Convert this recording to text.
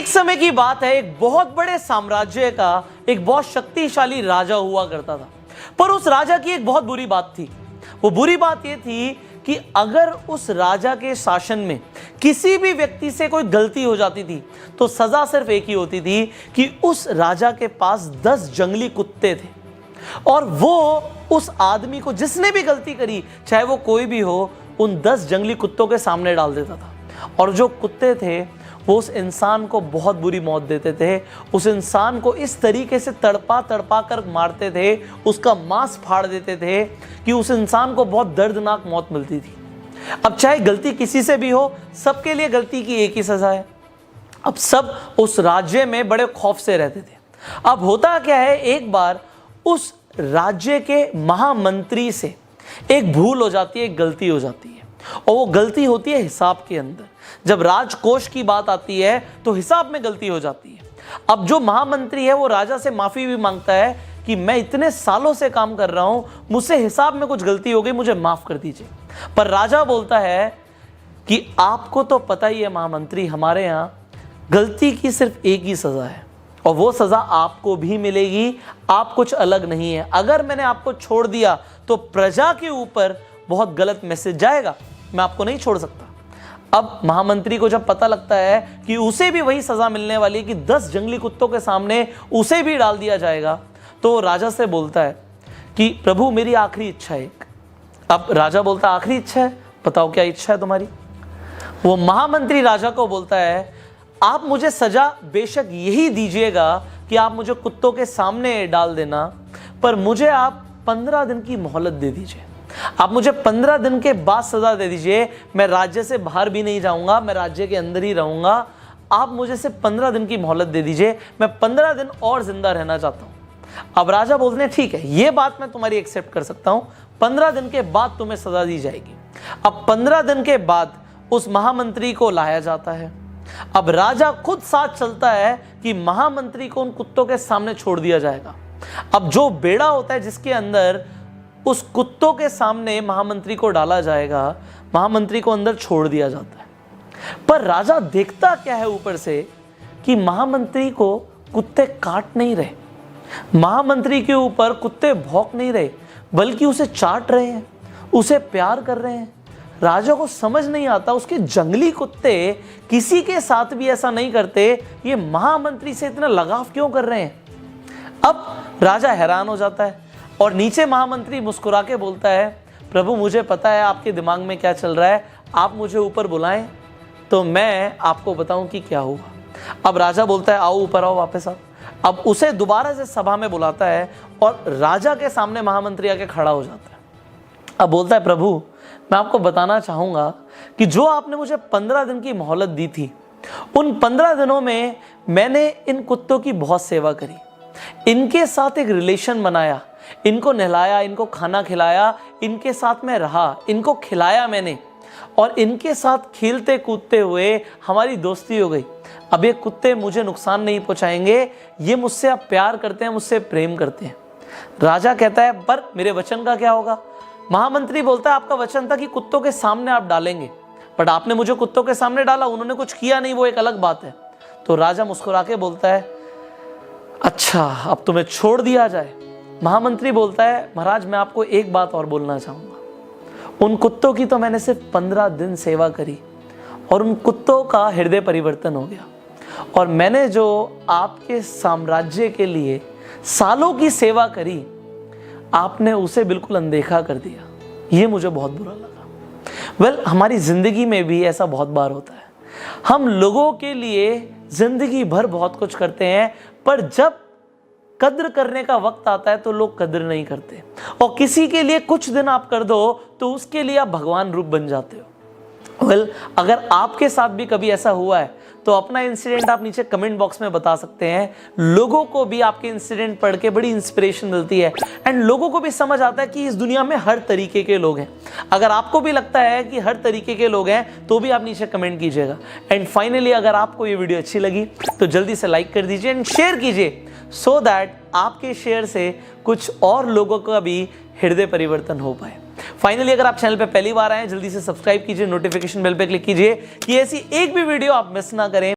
एक समय की बात है, एक बहुत बड़े साम्राज्य का एक बहुत शक्तिशाली राजा हुआ करता था। पर उस राजा की एक बहुत बुरी बात थी। वो बुरी बात ये थी कि अगर उस राजा के शासन में किसी भी व्यक्ति से कोई गलती हो जाती थी तो सजा सिर्फ एक ही होती थी कि उस राजा के पास 10 जंगली कुत्ते थे और वो उस आदमी को जिसने भी गलती करी, चाहे वो कोई भी हो, उन 10 जंगली कुत्तों के सामने डाल देता था। और जो कुत्ते थे वो उस इंसान को बहुत बुरी मौत देते थे। उस इंसान को इस तरीके से तड़पा तड़पा कर मारते थे, उसका मांस फाड़ देते थे कि उस इंसान को बहुत दर्दनाक मौत मिलती थी। अब चाहे गलती किसी से भी हो, सबके लिए गलती की एक ही सजा है। अब सब उस राज्य में बड़े खौफ से रहते थे। अब होता क्या है, एक बार उस राज्य के महामंत्री से एक भूल हो जाती है, एक गलती हो जाती है, और वो गलती होती है हिसाब के अंदर। जब राजकोष की बात आती है तो हिसाब में गलती हो जाती है। अब जो महामंत्री है वो राजा से माफी भी मांगता है कि मैं इतने सालों से काम कर रहा हूं, मुझसे हिसाब में कुछ गलती हो गई, मुझे माफ कर दीजिए। पर राजा बोलता है कि आपको तो पता ही है महामंत्री, हमारे यहाँ गलती की सिर्फ एक ही सजा है और वो सजा आपको भी मिलेगी, आप कुछ अलग नहीं है। अगर मैंने आपको छोड़ दिया तो प्रजा के ऊपर बहुत गलत मैसेज जाएगा, मैं आपको नहीं छोड़ सकता। अब महामंत्री को जब पता लगता है कि उसे भी वही सजा मिलने वाली है कि 10 जंगली कुत्तों के सामने उसे भी डाल दिया जाएगा, तो राजा से बोलता है कि प्रभु मेरी आखिरी इच्छा है एक। अब राजा बोलता है आखिरी इच्छा है, बताओ क्या इच्छा है तुम्हारी। वो महामंत्री राजा को बोलता है आप मुझे सजा बेशक यही दीजिएगा कि आप मुझे कुत्तों के सामने डाल देना, पर मुझे आप 15 दिन की मोहलत दे दीजिए। आप मुझे 15 दिन के बाद सजा दे दीजिए। मैं राज्य से बाहर भी नहीं जाऊंगा, मैं राज्य के अंदर ही रहूंगा। आप मुझे सिर्फ 15 दिन की मोहलत दे दीजिए, मैं 15 दिन और जिंदा रहना चाहता हूं। अब राजा बोलते हैं ठीक है, ये बात मैं तुम्हारी एक्सेप्ट कर सकता हूं, 15 दिन के बाद तुम्हें सजा दी जाएगी। अब 15 दिन के बाद उस महामंत्री को लाया जाता है। अब राजा खुद साथ चलता है कि महामंत्री को उन कुत्तों के सामने छोड़ दिया जाएगा। अब जो बेड़ा होता है जिसके अंदर उस कुत्तों के सामने महामंत्री को डाला जाएगा, महामंत्री को अंदर छोड़ दिया जाता है। पर राजा देखता क्या है ऊपर से कि महामंत्री को कुत्ते काट नहीं रहे, महामंत्री के ऊपर कुत्ते भौंक नहीं रहे, बल्कि उसे चाट रहे हैं, उसे प्यार कर रहे हैं। राजा को समझ नहीं आता उसके जंगली कुत्ते किसी के साथ भी ऐसा नहीं करते, ये महामंत्री से इतना लगाव क्यों कर रहे हैं। अब राजा हैरान हो जाता है और नीचे महामंत्री मुस्कुरा के बोलता है प्रभु मुझे पता है आपके दिमाग में क्या चल रहा है, आप मुझे ऊपर बुलाएं तो मैं आपको बताऊं कि क्या हुआ। अब राजा बोलता है आओ ऊपर आओ, वापस आओ। अब उसे दोबारा से सभा में बुलाता है और राजा के सामने महामंत्री आके खड़ा हो जाता है। अब बोलता है प्रभु मैं आपको बताना चाहूंगा कि जो आपने मुझे 15 दिन की मोहलत दी थी, उन 15 दिनों में मैंने इन कुत्तों की बहुत सेवा करी, इनके साथ एक रिलेशन बनाया, इनको नहलाया, इनको खाना खिलाया, इनके साथ में रहा, इनको खिलाया मैंने और इनके साथ खेलते कूदते हुए हमारी दोस्ती हो गई। अब ये कुत्ते मुझे नुकसान नहीं पहुंचाएंगे, ये मुझसे अब प्यार करते हैं, मुझसे प्रेम करते हैं। राजा कहता है पर मेरे वचन का क्या होगा। महामंत्री बोलता है आपका वचन था कि कुत्तों के सामने आप डालेंगे, बट आपने मुझे कुत्तों के सामने डाला, उन्होंने कुछ किया नहीं, वो एक अलग बात है। तो राजा मुस्कुरा के बोलता है अच्छा अब तुम्हें छोड़ दिया जाए। महामंत्री बोलता है महाराज मैं आपको एक बात और बोलना चाहूंगा, उन कुत्तों की तो मैंने सिर्फ 15 दिन सेवा करी और उन कुत्तों का हृदय परिवर्तन हो गया, और मैंने जो आपके साम्राज्य के लिए सालों की सेवा करी आपने उसे बिल्कुल अनदेखा कर दिया, ये मुझे बहुत बुरा लगा। हमारी जिंदगी में भी ऐसा बहुत बार होता है, हम लोगों के लिए जिंदगी भर बहुत कुछ करते हैं, पर जब कद्र करने का वक्त आता है तो लोग कद्र नहीं करते, और किसी के लिए कुछ दिन आप कर दो तो उसके लिए आप भगवान रूप बन जाते हो। अगर आपके साथ भी कभी ऐसा हुआ है तो अपना इंसिडेंट आप नीचे कमेंट बॉक्स में बता सकते हैं। लोगों को भी आपके इंसिडेंट पढ़ के बड़ी इंस्पिरेशन मिलती है एंड लोगों को भी समझ आता है कि इस दुनिया में हर तरीके के लोग हैं। अगर आपको भी लगता है कि हर तरीके के लोग हैं तो भी आप नीचे कमेंट कीजिएगा। एंड फाइनली अगर आपको ये वीडियो अच्छी लगी तो जल्दी से लाइक कर दीजिए एंड शेयर कीजिए, सो दैट आपके शेयर से कुछ और लोगों का भी हृदय परिवर्तन हो पाए। फाइनली अगर आप चैनल पे पहली बार आए जल्दी से सब्सक्राइब कीजिए, नोटिफिकेशन बेल पे क्लिक कीजिए कि ऐसी एक भी वीडियो आप मिस ना करें।